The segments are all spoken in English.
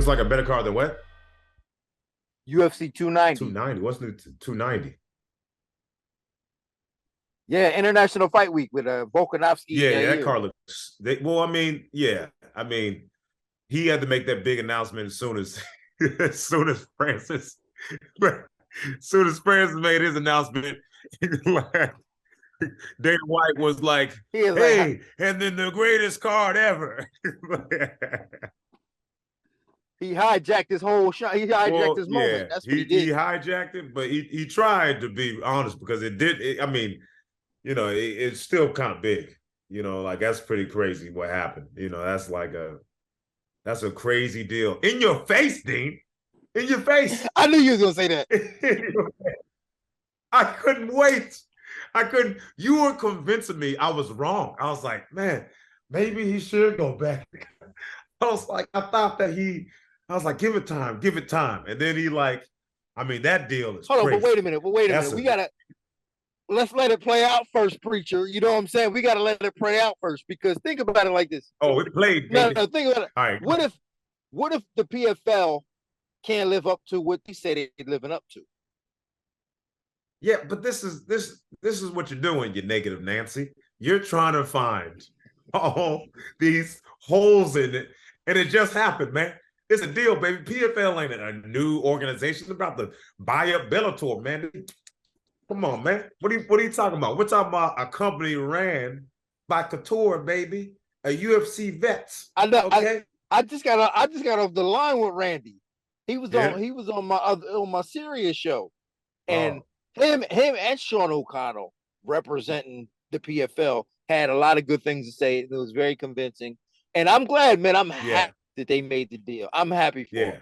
looks like a better card than what? UFC 290. 290. What's new? 290. Yeah, International Fight Week with Volkanovski Yeah, and yeah, that Yair. card looks. Well, I mean, yeah, I mean, he had to make that big announcement as soon as, as soon as Francis, as soon as Francis made his announcement. Dana White was like, He is like, "Hey, and then the greatest card ever." he hijacked his whole shot. He hijacked Well, his moment. yeah, That's what he he did. hijacked it, but he tried to be honest because it did. I mean, it's still kind of big. Like that's pretty crazy what happened. That's a crazy deal in your face, Dean. In your face. I knew you was gonna say that. I couldn't wait. I couldn't. You were convincing me I was wrong. I was like, man, maybe he should go back. I was like, I was like, give it time, give it time. And then that deal is Hold on, but crazy. wait a minute. We gotta let's let it play out first, preacher. You know what I'm saying? We gotta let it play out first because think about it like this. Oh, it played. No, think about it. All right. What if the PFL can't live up to what they say they're living up to? Yeah, but this is what you're doing, you negative Nancy. You're trying to find all these holes in it, and it just happened, man. It's a deal, baby. PFL ain't a new organization. It's about to buy up Bellator, man. Come on, man. What are you talking about? We're talking about a company ran by Couture, baby, a UFC vets. I know. Okay. I just got off the line with Randy. He was on my Sirius show, and him and Sean O'Connell representing the PFL had a lot of good things to say. It was very convincing, and I'm glad, man. I'm happy that they made the deal. I'm happy for them.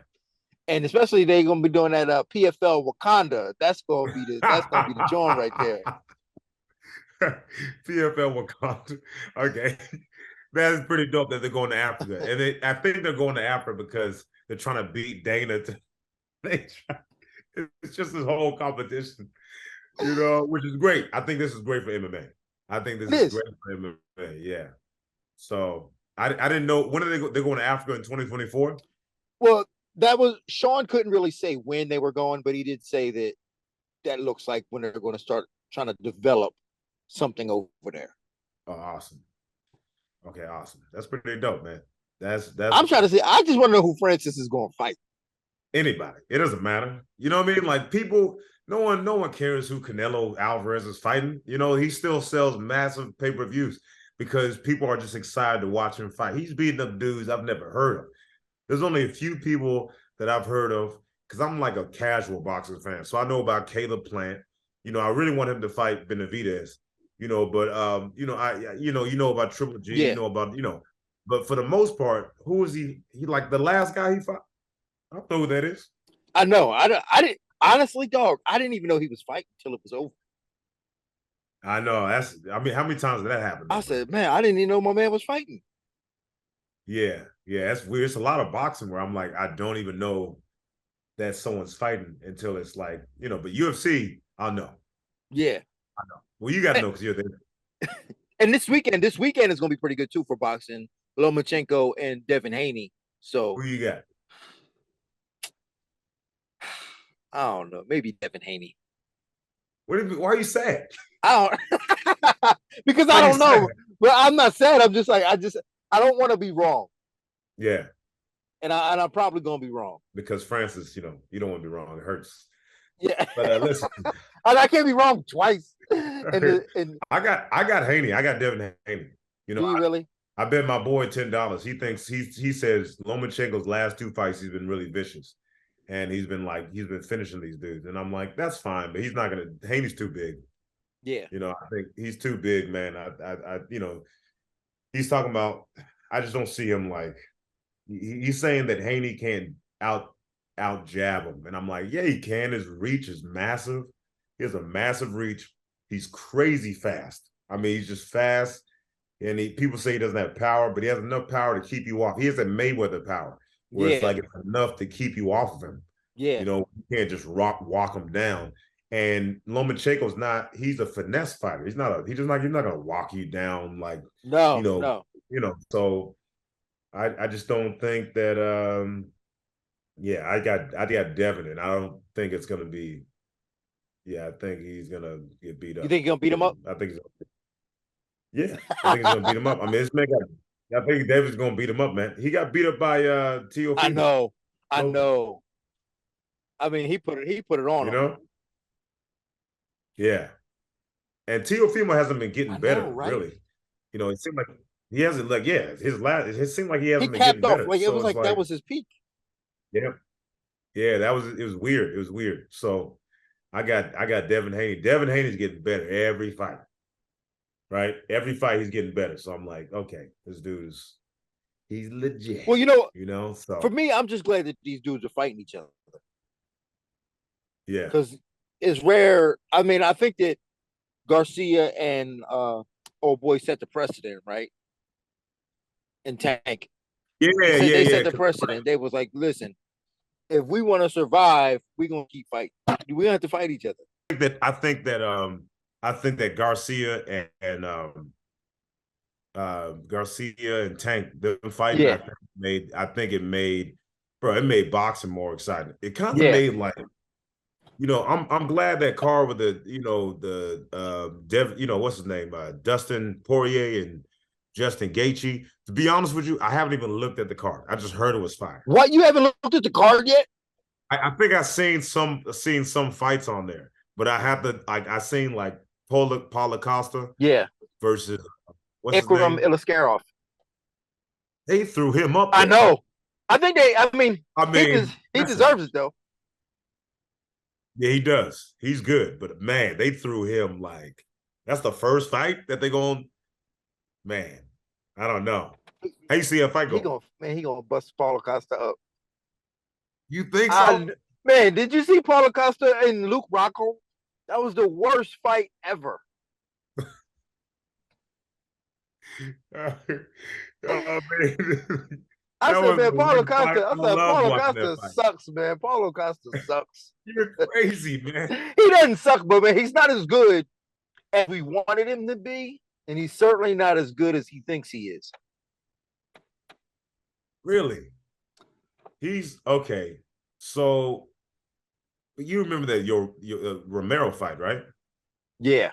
And especially they're gonna be doing that PFL Wakanda. That's gonna be the joint right there. PFL Wakanda. Okay. That is pretty dope that they're going to Africa. And I think they're going to Africa because they're trying to beat Dana. It's just this whole competition, which is great. I think this is great for MMA. I think this is great for MMA. Yeah. So I didn't know when they're going to Africa in 2024. Well, Sean couldn't really say when they were going, but he did say that looks like when they're going to start trying to develop something over there. Oh, awesome. Okay, awesome. That's pretty dope, man. That's. I'm trying to say. I just want to know who Francis is going to fight. Anybody. It doesn't matter. You know what I mean? Like people. No one cares who Canelo Alvarez is fighting. He still sells massive pay-per-views because people are just excited to watch him fight. He's beating up dudes I've never heard of. There's only a few people that I've heard of because I'm like a casual boxing fan. So I know about Caleb Plant. I really want him to fight Benavidez. But you know about Triple G, yeah. But for the most part, who is he? He like the last guy he fought. I don't know who that is. I know. I didn't honestly, dog. I didn't even know he was fighting until it was over. I know. How many times did that happen? I said, man, I didn't even know my man was fighting. Yeah, that's weird. It's a lot of boxing where I'm like, I don't even know that someone's fighting until it's like, but UFC, I'll know. Yeah. I know. Well, you got to know because you're there. And this weekend is going to be pretty good too for boxing. Lomachenko and Devin Haney. So who you got? I don't know. Maybe Devin Haney. Why are you sad? I don't because I don't know. Well, I'm not sad. I'm just like I don't want to be wrong. Yeah. And I'm probably gonna be wrong. Because Francis, you don't want to be wrong. It hurts. Yeah. But listen. I can't be wrong twice. I got Haney. I got Devin Haney. Do you really? I bet my boy $10. He says Lomachenko's last two fights, he's been really vicious. And he's been finishing these dudes. And I'm like, that's fine, but he's not gonna. Haney's too big. Yeah. I think he's too big, man. He's talking about. I just don't see him like. He's saying that Haney can't out jab him, and I'm like, yeah, he can. His reach is massive. He has a massive reach. He's crazy fast. I mean, he's just fast, and people say he doesn't have power, but he has enough power to keep you off. He has a Mayweather power. Where it's like it's enough to keep you off of him. Yeah. You can't just walk him down. And Lomachenko's not, he's a finesse fighter. He's not gonna walk you down like no. So I just don't think that Yeah, I got Devin, and I don't think it's gonna be. Yeah, I think he's gonna get beat You up. think you're gonna beat him up? I think yeah, I think he's gonna beat him up. I mean, this man got. I think David's gonna beat him up, man. He got beat up by I Teofimo know. I Lopez. know. I mean, he put it on You him. know, yeah. And Teofimo hasn't been I getting know, better, right? really. It seemed like he hasn't like his last. It seemed like he He hasn't been capped getting off better. like it So was it's like that like, was his peak. yeah, yeah, it was weird. It was weird. So I got Devin Haney. Devin Haney's getting better every fight. Right? Every fight he's getting better. So I'm like, okay, this dude's he's legit. Well, So for me, I'm just glad that these dudes are fighting each other yeah. because it's rare. I mean, I think that Garcia and old boy set the precedent, right? And Tank, Yeah, yeah, they yeah. set the precedent. They was like, listen, if we want to survive, we're gonna keep fighting. We have to fight each other. I think that Garcia Garcia and Tank them fighting, Yeah, I think it made boxing more exciting. It kind of yeah. made like, I'm glad that car with the Dev, what's his name? Dustin Poirier and Justin Gaethje. To be honest with you, I haven't even looked at the card. I just heard it was fire. What, you haven't looked at the card yet? I think I've seen some fights on there, but I have to I seen like Paulo Costa Yeah, versus what's his Ikram name? Iliskarov. They threw him up I there. know. I think they. I mean, I mean, he deserves it though. yeah, he does. He's good, but man, they threw him like that's the first fight that they going. Man, I don't know. How you see a fight go? He gonna bust Paulo Costa up. You think so? I Man, did you see Paulo Costa and Luke Rocco? That was the worst fight ever. Man. I That said, was man, the Paulo worst fight. Costa. I I said, love Paulo watching that Costa fight. sucks, man. Paulo Costa sucks. You're crazy, man. He doesn't suck, but man, he's not as good as we wanted him to be, and he's certainly not as good as he thinks he is. Really? He's okay. So you remember that your Romero fight, right? Yeah,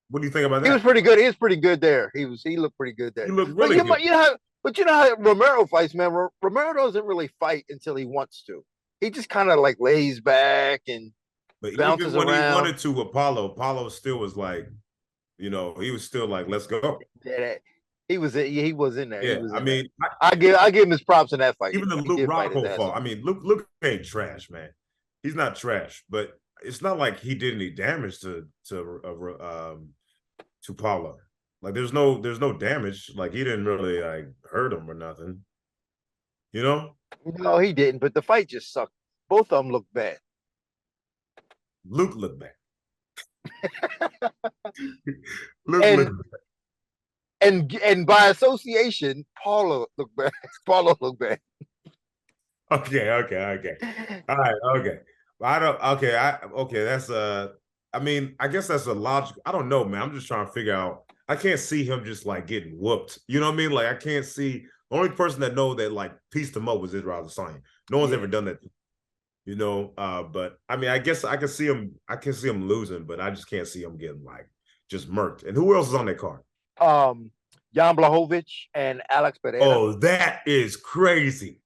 What do you think about he was that? pretty good. He was pretty good there. He looked pretty good there. He looked But really good. you know how Romero fights, man. Romero doesn't really fight until he wants to. He just kind of like lays back and But even bounces when he around. wanted to, Apollo still was like, he was still like, let's go. Yeah, he was in there. He Yeah, was I in there. mean, I give him his props in that fight. even the He Luke did fight his Rockhold ass fall. off. I mean, Luke ain't trash, man. He's not trash, but it's not like he did any damage to Paulo. Like there's no damage. Like he didn't really like hurt him or nothing. You know, No, he didn't. But the fight just sucked. Both of them looked bad. Luke looked bad. Luke And looked and by association, Paulo looked bad. Paulo looked bad. Okay. All right, okay. I don't okay, that's I mean, I guess that's a logical. I don't know, man. I'm just trying to figure out. I can't see him just like getting whooped. You know what I mean? Like I can't see the only person that know that like pieced him up was Israel Adesanya. No one's ever done that. But I mean, I guess I can see him losing, but I just can't see him getting like just murked. And who else is on that card? Jan Blachowicz and Alex Pereira. Oh, that is crazy.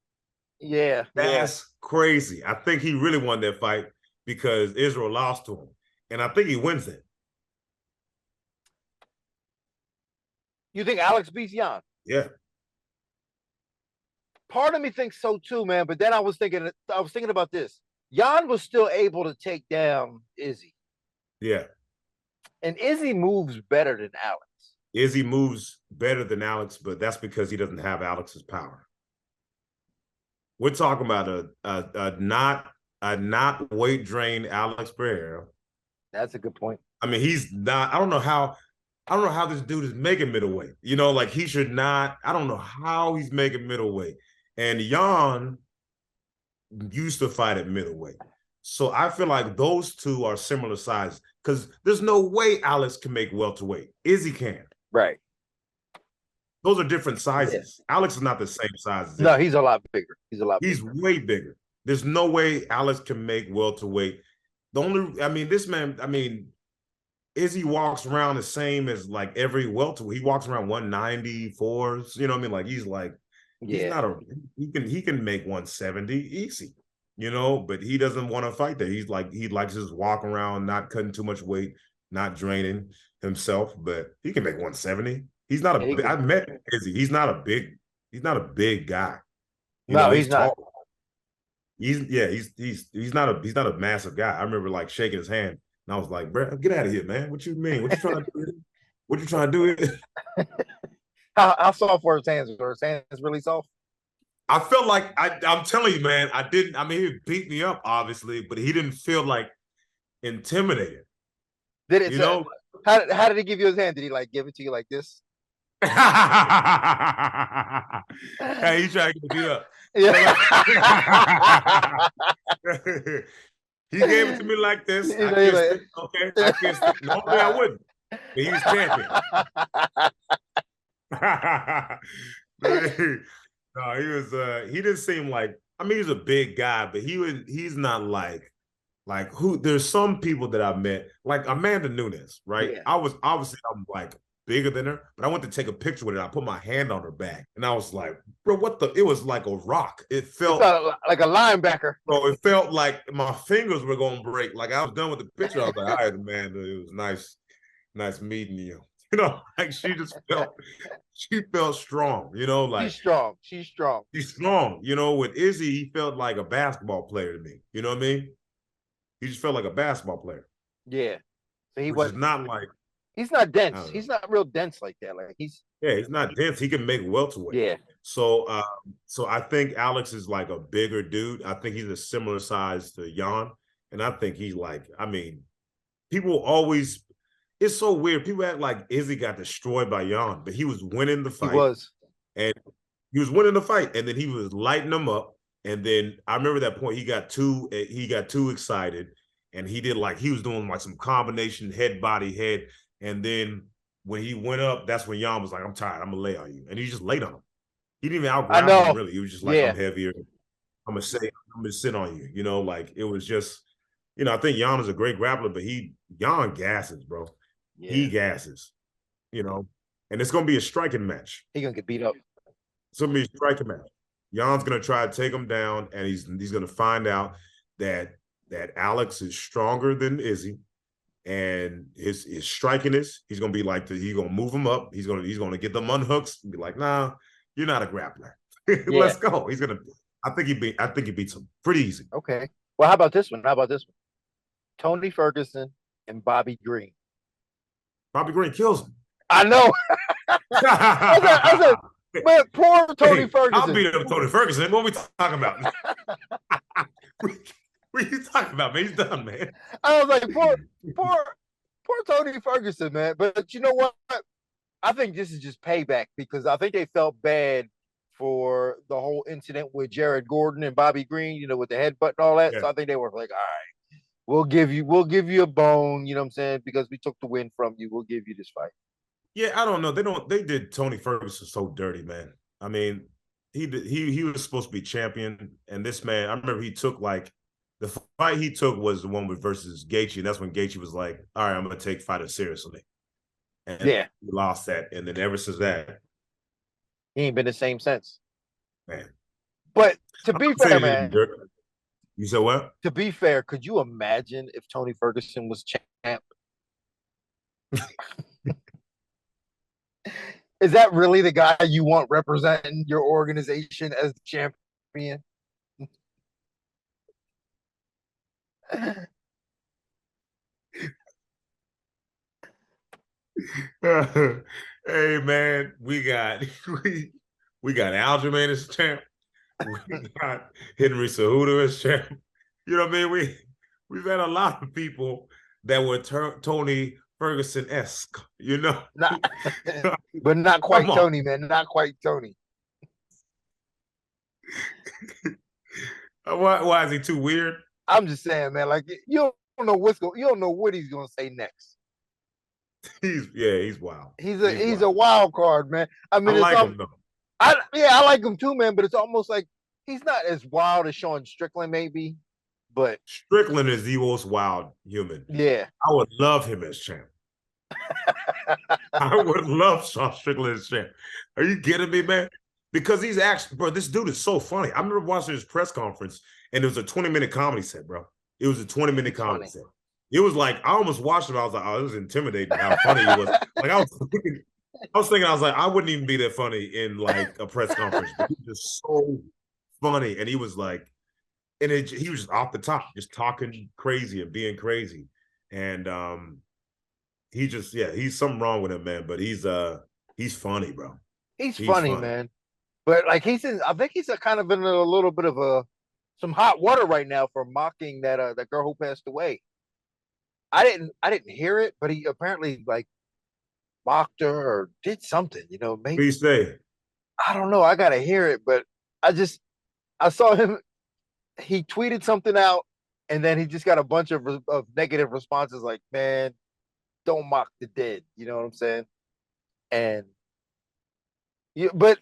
Yeah, That's crazy. I think he really won that fight because Israel lost to him. And I think he wins it. You think Alex beats Jan? Yeah. Part of me thinks so too, man. But then I was thinking about this. Jan was still able to take down Izzy. Yeah. And Izzy moves better than Alex. Izzy moves better than Alex, but that's because he doesn't have Alex's power. We're talking about a not weight drained Alex Pereira. That's a good point. I mean, he's not. I don't know how this dude is making middleweight. Like he should not. I don't know how he's making middleweight. And Jan used to fight at middleweight. So I feel like those two are similar sizes because there's no way Alex can make welterweight. Izzy can. Right. Those are different sizes. Yeah. Alex is not the same size as Izzy. No, he's a lot bigger. He's way bigger. There's no way Alex can make welterweight. This man, Izzy walks around the same as like every welterweight. He walks around 194s. You know what I mean? Like he's he can make 170 easy. But he doesn't want to fight that. He likes to just walk around, not cutting too much weight, not draining himself. But he can make 170. He's not I met Izzy. He's not a big guy. He's not. Tall. He's not a massive guy. I remember like shaking his hand, and I was like, "Bro, get out of here, man! What you mean? What you trying to do? What you trying to do?" How soft were his hands? Were his hands really soft? I felt like I'm telling you, man. I didn't. I mean, he beat me up, obviously, but he didn't feel like intimidated. Did it? How did he give you his hand? Did he like give it to you like this? Hey, he tried to get beat up. Yeah. He gave it to me like this. I kissed it. Normally I wouldn't. But he was champion. No, he didn't seem like, he's a big guy, but he's not like who. There's some people that I met, like Amanda Nunes, right? Yeah. I'm like bigger than her, but I went to take a picture with her. I put my hand on her back, and I was like, bro, it was like a rock. It felt like a linebacker. Bro, it felt like my fingers were going to break. Like I was done with the picture. I was like, all right, Amanda, it was nice meeting you. Like she felt strong, like she's strong. She's strong. With Izzy, he felt like a basketball player to me. You know what I mean? He just felt like a basketball player. Yeah. So he was not like, he's not dense. He's not real dense like that. Like he's not dense. He can make welterweight. Yeah. So I think Alex is like a bigger dude. I think he's a similar size to Jan. And I think he's like, people always, it's so weird. People act like Izzy got destroyed by Jan, but he was winning the fight. He was. And he was winning the fight. And then he was lighting them up. And then I remember that point, he got too excited. And he was doing like some combination head, body, head. And then when he went up, that's when Jan was like, I'm tired. I'm going to lay on you. And he just laid on him. He didn't even outground him, really. He was just like, I'm heavier. I'm going to sit on you. Like it was just, I think Jan is a great grappler, but Jan gasses, bro. Yeah. He gasses, and it's going to be a striking match. He's going to get beat up. It's going to be a striking match. Jan's going to try to take him down, and he's going to find out that Alex is stronger than Izzy. And his strikiness, he's gonna be like he's gonna move him up. He's gonna get them unhooks and be like, nah, you're not a grappler. Let's go. I think he beats him pretty easy. Okay. Well, how about this one? Tony Ferguson and Bobby Green. Bobby Green kills him. I know. I said, man, poor Tony Ferguson. I'll beat up Tony Ferguson. What are we talking about? What are you talking about, man? He's done, man. I was like, poor Tony Ferguson, man. But you know what? I think this is just payback because I think they felt bad for the whole incident with Jared Gordon and Bobby Green, with the headbutt and all that. Yeah. So I think they were like, all right, we'll give you a bone, you know what I'm saying? Because we took the win from you. We'll give you this fight. Yeah, I don't know. They did Tony Ferguson so dirty, man. I mean, he was supposed to be champion, and this man, I remember he took the fight he took was the one versus Gaethje, and that's when Gaethje was like, all right, I'm going to take fighters seriously. And he lost that, and then ever since that, he ain't been the same since. Man. But to be fair, man. You said what? To be fair, could you imagine if Tony Ferguson was champ? Is that really the guy you want representing your organization as the champion? Hey man, we got Aljamain as champ. We got Henry Cejudo as champ. You know what I mean? We've had a lot of people that were Tony Ferguson-esque, but not quite Tony, man. Not quite Tony. Why is he too weird? I'm just saying, man. Like you don't know you don't know what he's gonna say next. He's wild. He's a wild card, man. I mean, I like him though. I like him too, man. But it's almost like he's not as wild as Sean Strickland, maybe, but Strickland is the most wild human. yeah. I would love him as champ. I would love Sean Strickland as champ. Are you kidding me, man? Because he's actually, bro, this dude is so funny. I remember watching his press conference, and it was a 20-minute comedy set, bro. It was a 20-minute comedy set. It was like, I almost watched it. I was like, oh, it was intimidating how funny he was. Like, I was thinking, I was like, I wouldn't even be that funny in like a press conference. But he was just so funny. And he was like, he was just off the top, just talking crazy and being crazy. And he's something wrong with him, man. But he's funny, bro. He's funny, man. But like I think he's kind of in a little bit of some hot water right now for mocking that girl who passed away. I didn't hear it, but he apparently like mocked her or did something, maybe. What do you say? I don't know. I gotta hear it, but I saw him. He tweeted something out, and then he just got a bunch of negative responses, like, "Man, don't mock the dead." You know what I'm saying? And but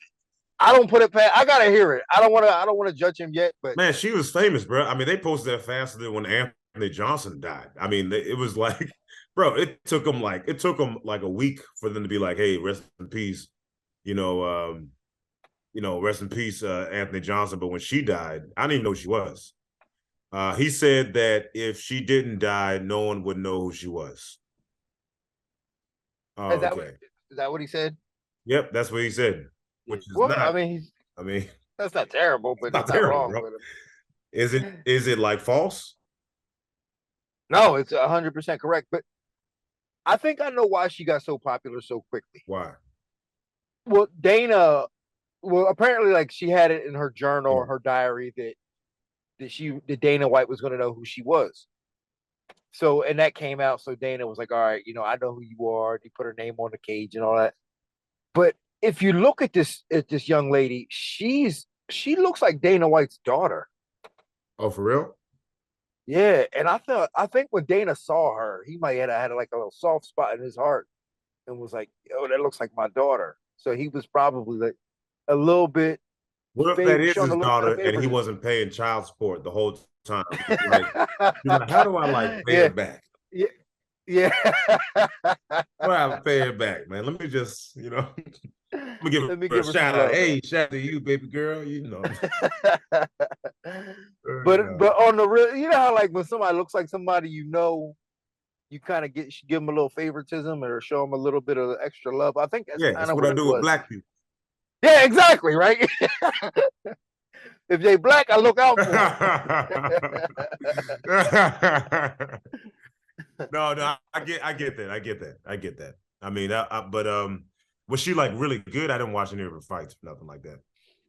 I don't put it past. I gotta hear it. I don't want to judge him yet, but man, she was famous, bro. I mean, they posted that faster than when Anthony Johnson died. I mean, it was like, bro, it took them like a week for them to be like, hey, rest in peace, rest in peace, Anthony Johnson. But when she died, I didn't even know who she was. He said that if she didn't die, no one would know who she was. Oh, is that what he said? Yep, that's what he said. Which is well, not. I mean, that's not terrible, but it's not wrong. Bro. Is it like false? No, it's 100% correct. But I think I know why she got so popular so quickly. Why? Well, apparently, like she had it in her journal or her diary that Dana White was going to know who she was. So, and that came out. So Dana was like, all right, I know who you are. He put her name on the cage and all that. But if you look at this young lady, she looks like Dana White's daughter. Oh, for real? Yeah, and I think when Dana saw her, he might have had like a little soft spot in his heart and was like, "Oh, that looks like my daughter." So he was probably like a little bit. What if that is his daughter and he wasn't paying child support the whole time? Like, how do I pay it back? Yeah, yeah. How do I pay it back, man? Let me just, let me give her a shout out. Hey, shout out to you, baby girl. But on the real, how like when somebody looks like somebody you kind of give them a little favoritism or show them a little bit of extra love. I think that's what I do with black people. Yeah, exactly, right? If they black, I look out for them. No, I get that. I mean, but was she like really good? I didn't watch any of her fights, nothing like that.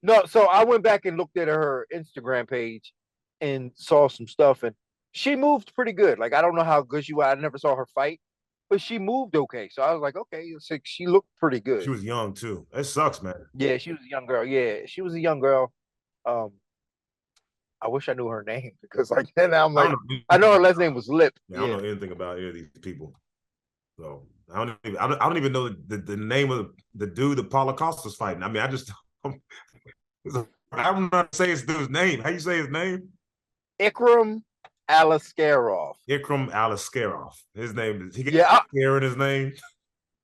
No, so I went back and looked at her Instagram page and saw some stuff, and she moved pretty good. Like, I don't know how good she was. I never saw her fight, but she moved okay. So I was like, okay, so she looked pretty good. She was young too. It sucks, man. Yeah, she was a young girl. Yeah, she was a young girl. I wish I knew her name because like then I'm like, I know her last name was Lip. I don't know anything about any of these people. So I don't even know the name of the dude that Paulo Costa's fighting. I mean, I don't know how to say his dude's name. How you say his name? Ikram Aliskerov. Ikram Aliskerov. His name is. He got scare in his name.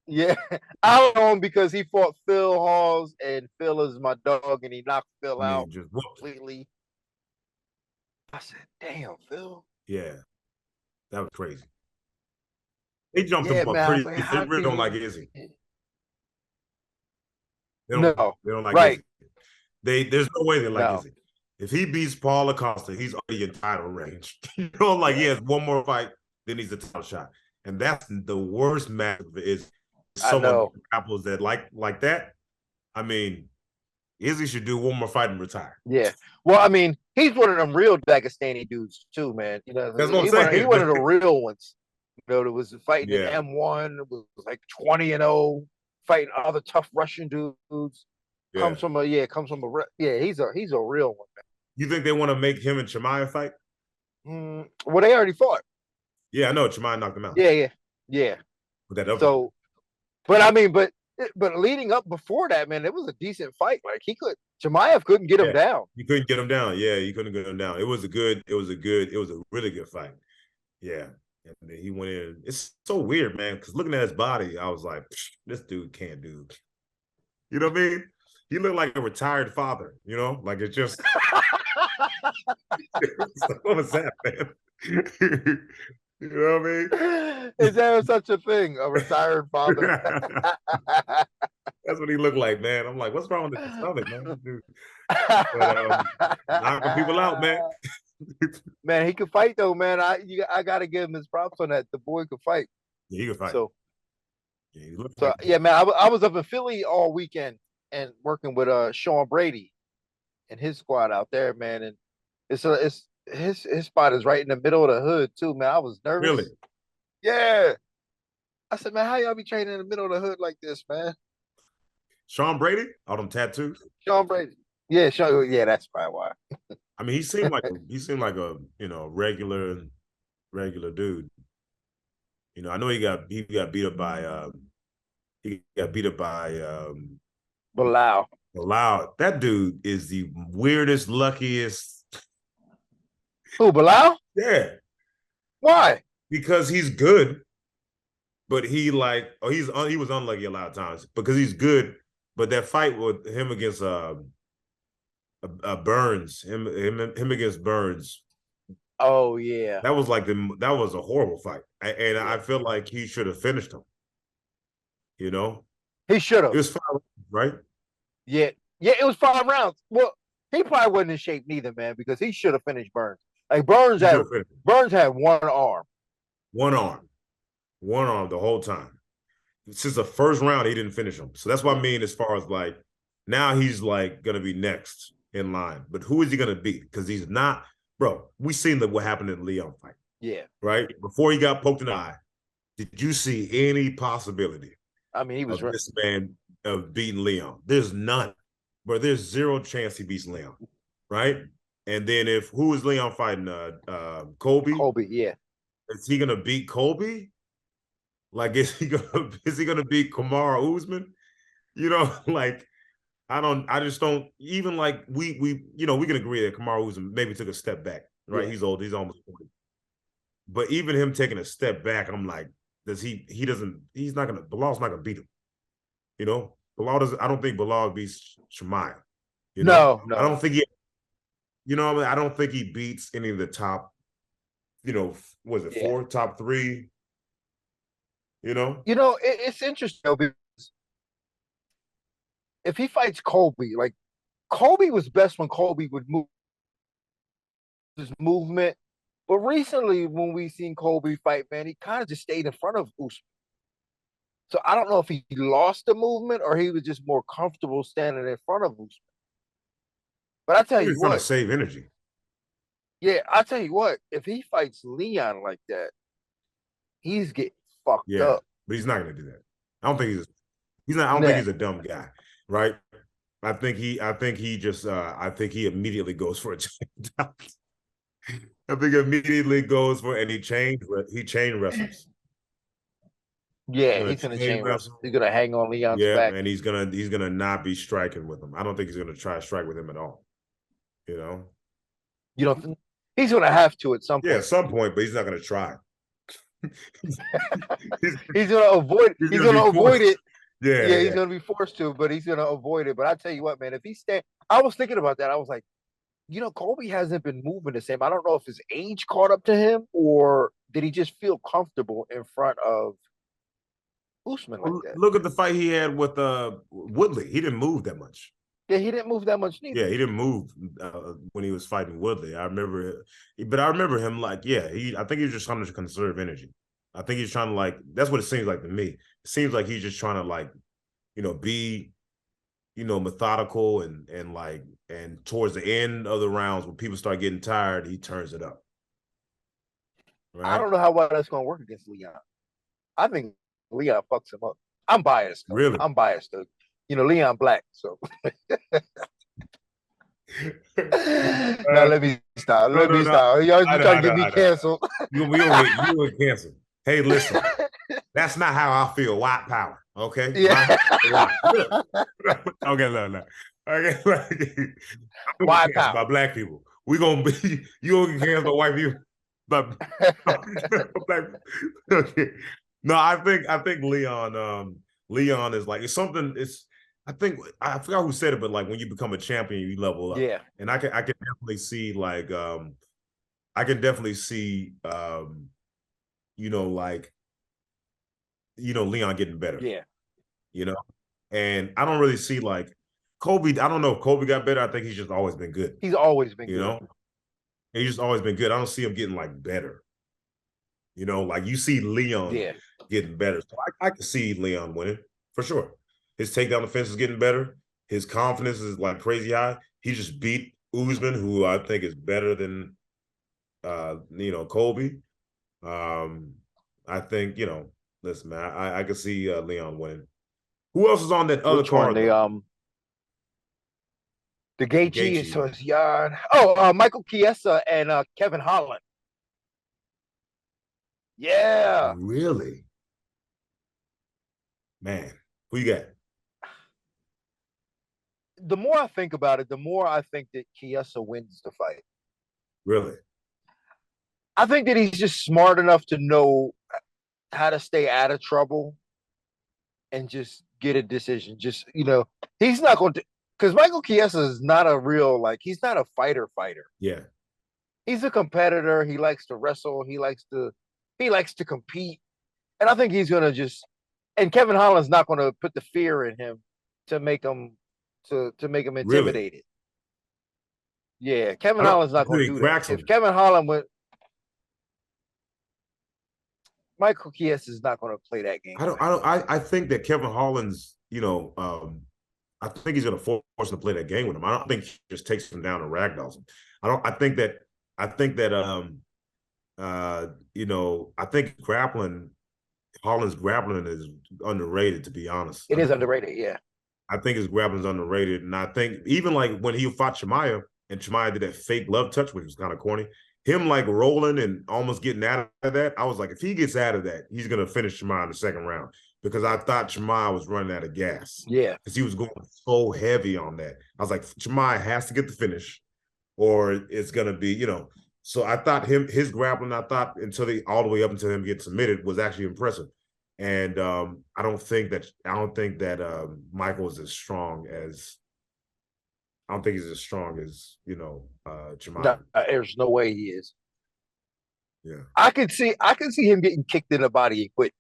Yeah, I know him because he fought Phil Halls, and Phil is my dog, and he knocked Phil out completely. I said, "Damn, Phil." Yeah, that was crazy. They jumped him up pretty. They really don't like Izzy. They don't like Izzy. There's no way they like Izzy. If he beats Paulo Costa, he's already in title range. He has one more fight, then he's a title shot, and that's the worst match for Izzy. Someone apples that like that. I mean, Izzy should do one more fight and retire. Yeah. Well, I mean, he's one of them real Dagestani dudes too, man. That's what I'm saying. He's one of the real ones. That was fighting in M1. It was like 20-0, fighting other tough Russian dudes. Yeah. Comes from a he's a real one, man. You think they want to make him and Chimaev fight? Well, they already fought. Yeah, I know. Chimaev knocked him out. Yeah. With that but I mean, but leading up before that, man, it was a decent fight. Like Chimaev couldn't get him down. You couldn't get him down. Yeah, you couldn't get him down. It was a really good fight. Yeah. And then he went in. It's so weird, man, because looking at his body, I was like, this dude can't do. You know what I mean? He looked like a retired father, you know? Like it's just what was that, man? You know what I mean? Is there such a thing, a retired father? That's what he looked like, man. I'm like, what's wrong with his stomach, man? Dude. But, knocking people out, man. Man, he could fight though, man. I gotta give him his props on that. The boy could fight. Yeah, he could fight. So, yeah, man. I was up in Philly all weekend and working with Sean Brady and his squad out there, man. And it's his spot is right in the middle of the hood too, man. I was nervous. Really? Yeah. I said, man, how y'all be training in the middle of the hood like this, man? Sean Brady? All them tattoos? Sean Brady. Yeah, yeah, that's probably why. I mean, he seemed like a regular dude. You know, I know he got beat up by Bilal. Bilal. That dude is the weirdest, luckiest. Who, Bilal? Yeah. Why? Because he's good, but he was unlucky a lot of times because he's good. But that fight with him against Burns, him against Burns. Oh yeah, that was a horrible fight, and I feel like he should have finished him. You know, he should have. It was 5 rounds, right? Yeah, it was 5 rounds. Well, he probably wasn't in shape neither, man, because he should have finished Burns. Like Burns had one arm the whole time. Since the first round, he didn't finish him. So that's what I mean as far as like now he's like gonna be next in line. But who is he gonna beat? Because he's not, bro. We seen what happened in the Leon fight. Yeah. Right? Before he got poked in the eye, did you see any possibility? I mean, he was right. This man of beating Leon. There's none. But there's zero chance he beats Leon. Right? And then who is Leon fighting? Colby? Colby, yeah. Is he gonna beat Colby? Like, is he gonna beat Kamaru Usman? You know, like I just don't even like we can agree that Kamaru Usman maybe took a step back, right? Yeah. He's old, he's almost 40. But even him taking a step back, I'm like, Bilal's not gonna beat him. You know, I don't think Bilal beats Chimaev. You know? No. I don't think I don't think he beats any of the top, was it 4, top 3? You know, it's interesting because if he fights Colby, like Colby was best when Colby would move his movement, but recently when we seen Colby fight, man, he kind of just stayed in front of Usman. So I don't know if he lost the movement or he was just more comfortable standing in front of Usman. But I tell you what, trying to save energy. Yeah, I tell you what, if he fights Leon like that, he's getting fucked up. But he's not gonna do that. I don't think he's a dumb guy, right? I think he immediately goes for a change. I think immediately goes for, and he chain wrestles. Yeah, he's gonna chain wrestle. He's gonna hang on Leon's back. And he's gonna not be striking with him. I don't think he's gonna try to strike with him at all. You know, you don't think he's gonna have to at some point? Yeah, at some point, but he's not gonna try. he's gonna avoid. He's gonna avoid it. Yeah, he's gonna be forced to, but he's gonna avoid it. But I tell you what, man, if he stay, I was thinking about that. I was like, Colby hasn't been moving the same. I don't know if his age caught up to him or did he just feel comfortable in front of Usman like that. Look at the fight he had with Woodley. He didn't move that much. Yeah, he didn't move that much neither. Yeah, he didn't move when he was fighting Woodley. I remember him like, I think he was just trying to conserve energy. I think he's trying to that's what it seems like to me. It seems like he's just trying to be, methodical and towards the end of the rounds when people start getting tired, he turns it up. Right? I don't know how well that's going to work against Leon. I think Leon fucks him up. I'm biased. Though. Really? I'm biased. Though. Leon black. So now let me stop. Let me stop. Y'all trying to get me canceled. You will get canceled. Hey, listen. That's not how I feel. White power. Okay. Yeah. Okay, no. Okay, like, I'm gonna White get canceled power. by black people. We gonna be you gonna get canceled by white people. But black, okay. No, I think Leon is like it's something. I forgot who said it, but like when you become a champion, you level up. Yeah. And I can definitely see like I can definitely see like Leon getting better. Yeah. You know, and I don't really see like Kobe. I don't know if Kobe got better. I think he's just always been good. He's always been You good. know, he's just always been good. I don't see him getting like better. Like you see Leon getting better. So I can see Leon winning for sure. His takedown defense is getting better. His confidence is like crazy high. He just beat Usman, who I think is better than Kobe. I think, listen, man, I can see Leon winning. Who else is on that other card? The Gaethje, so it's Jan. Oh, Michael Chiesa and Kevin Holland. Yeah. Really? Man, who you got? The more I think about it, the more I think that Chiesa wins the fight. Really? I think that he's just smart enough to know how to stay out of trouble and just get a decision. Just, he's not going to, because Michael Chiesa is not a real, he's not a fighter. Yeah. He's a competitor. He likes to wrestle. He likes to compete. And I think he's going to and Kevin Holland's not going to put the fear in him to make him, to make him intimidated. Really? Yeah. Kevin Holland's not going to do that. If Kevin Holland went, Michael Chiesa is not going to play that game. I think that Kevin Holland's, I think he's going to force him to play that game with him. I don't think he just takes him down and ragdolls him. I think Holland's grappling is underrated, to be honest. It is underrated, yeah. I think his grappling is underrated. And I think even like when he fought Chimaev and Chimaev did that fake love touch, which was kind of corny, him like rolling and almost getting out of that, I was like, if he gets out of that, he's going to finish Chimaev in the second round, because I thought Chimaev was running out of gas. Yeah. Because he was going so heavy on that. I was like, Chimaev has to get the finish or it's going to be, So I thought his grappling, all the way up until him get submitted was actually impressive. And I don't think that Michael is as strong as, I don't think he's as strong as, Chimaev. No, there's no way he is. Yeah. I could see him getting kicked in the body and quit.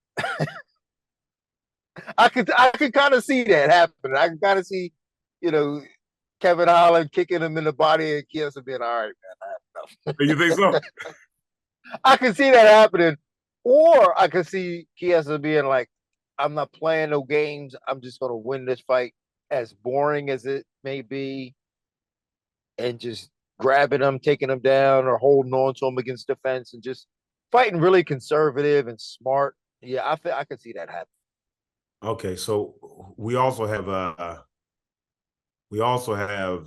I could kind of see that happening. I can kind of see, Kevin Holland kicking him in the body and Chiesa being, all right, man, You think so? I can see that happening. Or I could see Chiesa being like, I'm not playing no games. I'm just going to win this fight, as boring as it may be, and just grabbing him, taking him down, or holding on to him against the fence and just fighting really conservative and smart. Yeah, I could see that happen. Okay, so we also have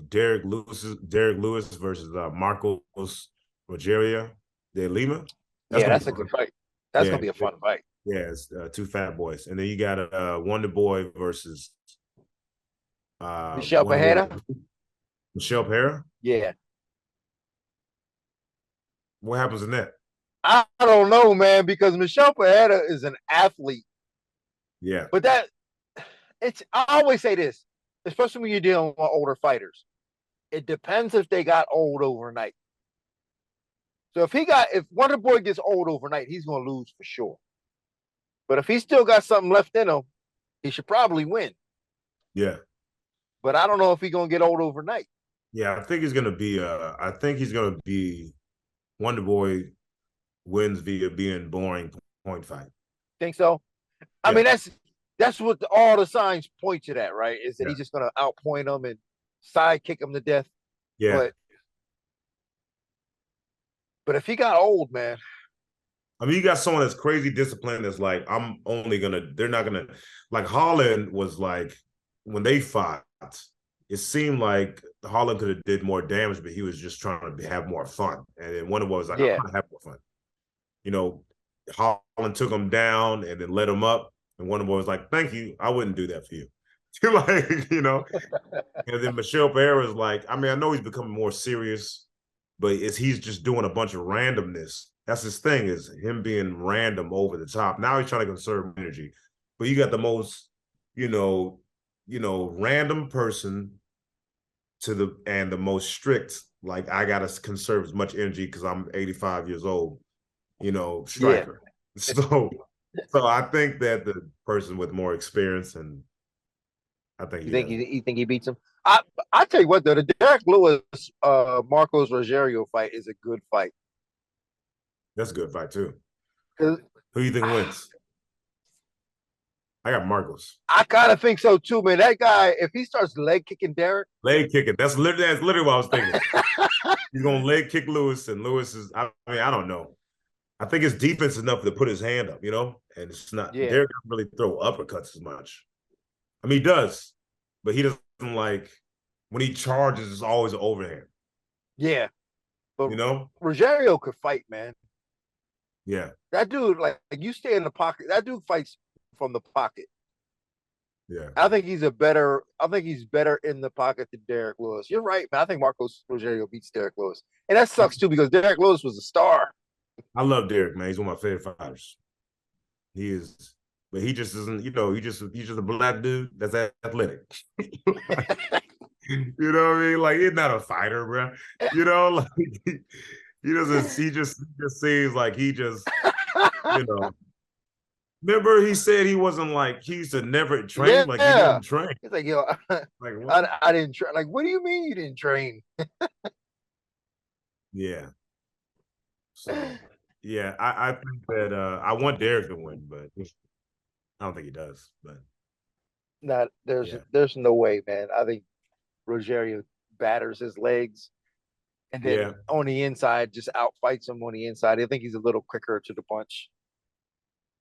Derek Lewis versus Marcos Rogerio de Lima. That's a good fight. That's gonna be a fun fight. Yeah, it's two fat boys, and then you got Wonder Boy versus Michel Pereira. Michel Pereira. Yeah. What happens in that? I don't know, man, because Michel Pereira is an athlete. Yeah. But I always say this, especially when you're dealing with older fighters. It depends if they got old overnight. So if Wonder Boy gets old overnight, he's going to lose for sure. But if he's still got something left in him, he should probably win. Yeah. But I don't know if he's going to get old overnight. Yeah, I think he's going to be Wonder Boy wins via being boring point fight. Think so? Yeah. I mean, that's what all the signs point to that, right? Is that he's just going to outpoint him and sidekick him to death. Yeah. But if he got old, man. I mean, you got someone that's crazy disciplined that's like, they're not going to, like Holland was like, when they fought, it seemed like Holland could have did more damage, but he was just trying to have more fun. And then Wonder Boy was like, I'm going to have more fun. Holland took him down and then let him up. And one of the boys was like, "Thank you. I wouldn't do that for you." Like, And then Michelle Pereira is like, I mean, I know he's becoming more serious, but he's just doing a bunch of randomness. That's his thing, is him being random over the top. Now he's trying to conserve energy. But you got the most, you know, random person and the most strict, like I gotta conserve as much energy because I'm 85 years old, striker. Yeah. So I think that the person with more experience, and I think you think he beats him? I tell you what though, the Derek Lewis Marcos Rogerio fight is a good fight. That's a good fight too. Who do you think wins? I got Marcos. I kind of think so too, man. That guy, if he starts leg kicking Derek, leg kicking. That's literally what I was thinking. He's gonna leg kick Lewis, and Lewis is. I mean, I don't know. I think his defense is enough to put his hand up, and it's not. Yeah. Derek doesn't really throw uppercuts as much. I mean, he does, but he doesn't like when he charges. It's always an overhand. Yeah, but Rogerio could fight, man. Yeah, that dude, like you stay in the pocket. That dude fights from the pocket. Yeah, I think he's better in the pocket than Derek Lewis. You're right, man. I think Marcos Rogerio beats Derek Lewis, and that sucks too because Derek Lewis was a star. I love Derek, man. He's one of my favorite fighters. He is, but he just isn't. He's just a black dude that's athletic. You know what I mean? Like, he's not a fighter, bro. Like he doesn't. He just seems like he just, Remember, he said he wasn't like he used to never train. Yeah. Like, he didn't train. He's like, like I didn't train. Like, what do you mean you didn't train? Yeah. So, yeah, I think that I want Derek to win, but I don't think he does. But there's no way, man. I think Rogerio batters his legs, and then on the inside, just outfights him on the inside. I think he's a little quicker to the punch.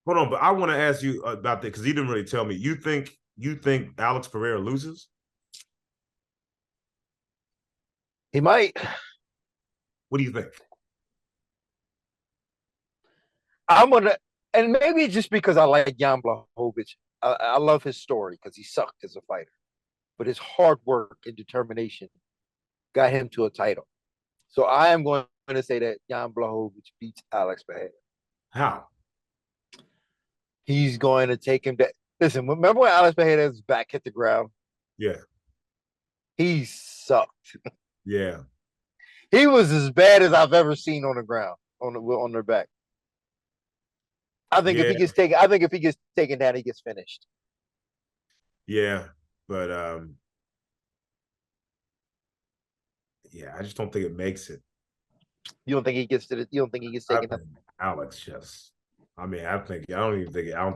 Hold on, but I want to ask you about that because he didn't really tell me. You think Alex Pereira loses? He might. What do you think? I'm gonna, and maybe just because I like Jan Blachowicz. I love his story because he sucked as a fighter, but his hard work and determination got him to a title. So I am going to say that Jan Blachowicz beats Alex Pereira. How? He's going to take him to listen. Remember when Alex Pereira's back hit the ground? Yeah. He sucked. Yeah. He was as bad as I've ever seen on the ground, on their back. I think if he gets taken down, he gets finished. Yeah, but I just don't think it makes it. You don't think he gets taken down? Alex just. I mean, I don't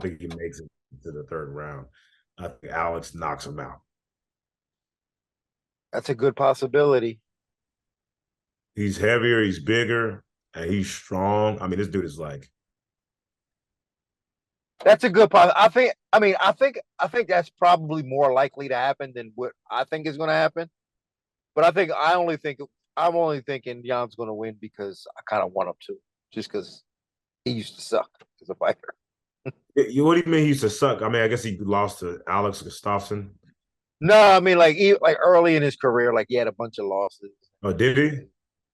think he makes it to the third round. I think Alex knocks him out. That's a good possibility. He's heavier, he's bigger, and he's strong. I mean, this dude is like. That's a good possibility. I think that's probably more likely to happen than what I think is going to happen. But I'm only thinking Jan's going to win because I kind of want him to, just because he used to suck as a fighter. What do you mean he used to suck? I mean, I guess he lost to Alex Gustafsson. No, I mean like early in his career, like he had a bunch of losses. Oh, did he?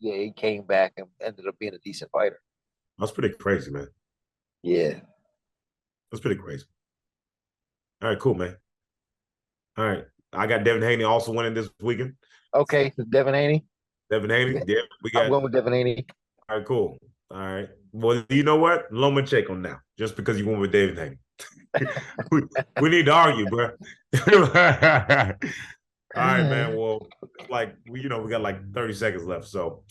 Yeah, he came back and ended up being a decent fighter. That's pretty crazy, man. Yeah. That's pretty crazy. All right, cool, man. All right. I got Devin Haney also winning this weekend. Okay, Devin Haney. Devin Haney. Yeah, I'm going with Devin Haney. All right, cool. All right. Well, you know what? Lomachenko now, just because you went with David Haney. we need to argue, bro. All right, man. Well, we got like 30 seconds left. So